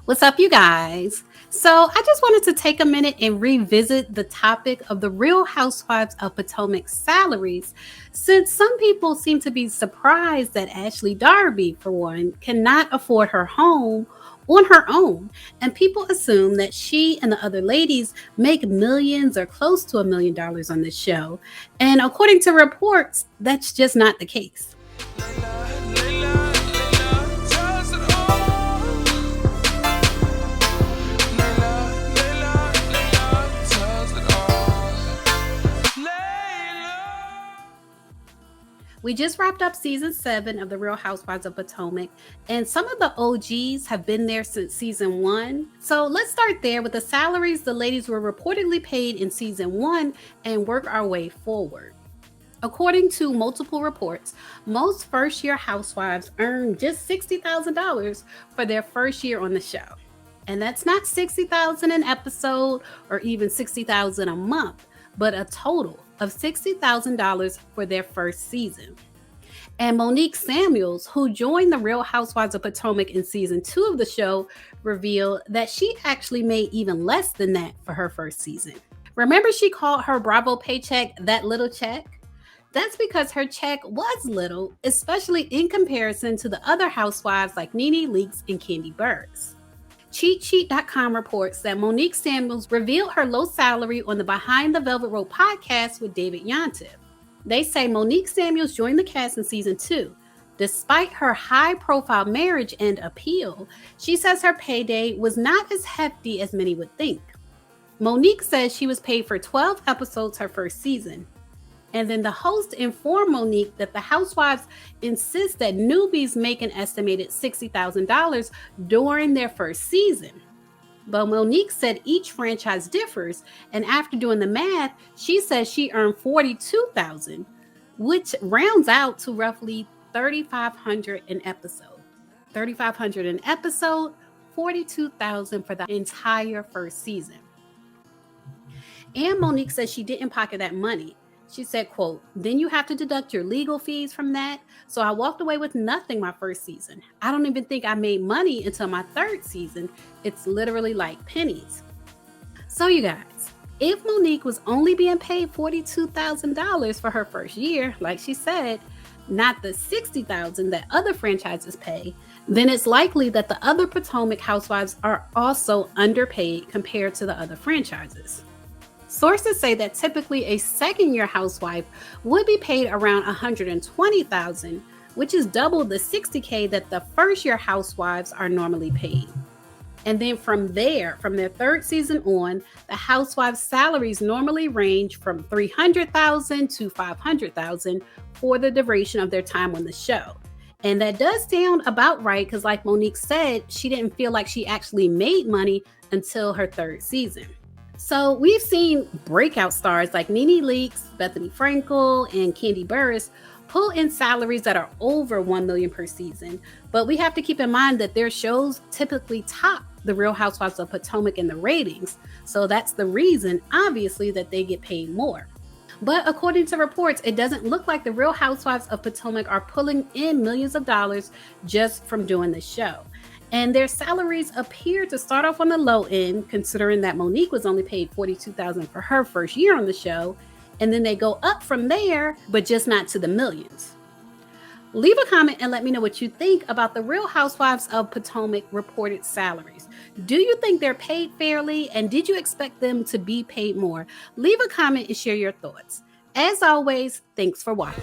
What's up, you guys? So, I just wanted to take a minute and revisit the topic of the Real Housewives of Potomac salaries, since some people seem to be surprised that Ashley Darby, for one, cannot afford her home on her own, and people assume that she and the other ladies make millions or close to $1 million on this show. And according to reports, that's just not the case. We just wrapped up season 7 of The Real Housewives of Potomac, and some of the OGs have been there since season 1. So let's start there with the salaries the ladies were reportedly paid in season 1 and work our way forward. According to multiple reports, most first year housewives earn just $60,000 for their first year on the show. And that's not $60,000 an episode or even $60,000 a month, but a total of $60,000 for their first season. And Monique Samuels, who joined the Real Housewives of Potomac in season 2 of the show, revealed that she actually made even less than that for her first season. Remember, she called her Bravo paycheck that little check? That's because her check was little, especially in comparison to the other housewives like Nene Leakes and Candy Burris. CheatSheet.com reports that Monique Samuels revealed her low salary on the Behind the Velvet Rope podcast with David Yontef. They say Monique Samuels joined the cast in season 2. Despite her high-profile marriage and appeal, she says her payday was not as hefty as many would think. Monique says she was paid for 12 episodes her first season. And then the host informed Monique that the housewives insist that newbies make an estimated $60,000 during their first season. But Monique said each franchise differs, and after doing the math, she says she earned $42,000, which rounds out to roughly $3,500 an episode. $3,500 an episode, $42,000 for the entire first season. And Monique says she didn't pocket that money. She said, quote, "Then you have to deduct your legal fees from that. So I walked away with nothing my first season. I don't even think I made money until my third season. It's literally like pennies." So you guys, if Monique was only being paid $42,000 for her first year, like she said, not the $60,000 that other franchises pay, then it's likely that the other Potomac housewives are also underpaid compared to the other franchises. Sources say that typically a second-year housewife would be paid around $120,000, which is double the $60K that the first-year housewives are normally paid. And then from their third season on, the housewives' salaries normally range from $300,000 to $500,000 for the duration of their time on the show. And that does sound about right because, like Monique said, she didn't feel like she actually made money until her third season. So we've seen breakout stars like Nene Leakes, Bethany Frankel, and Candy Burris pull in salaries that are over $1 million per season. But we have to keep in mind that their shows typically top the Real Housewives of Potomac in the ratings. So that's the reason, obviously, that they get paid more. But according to reports, it doesn't look like the Real Housewives of Potomac are pulling in millions of dollars just from doing the show. And their salaries appear to start off on the low end, considering that Monique was only paid $42,000 for her first year on the show. And then they go up from there, but just not to the millions. Leave a comment and let me know what you think about the Real Housewives of Potomac reported salaries. Do you think they're paid fairly? And did you expect them to be paid more? Leave a comment and share your thoughts. As always, thanks for watching.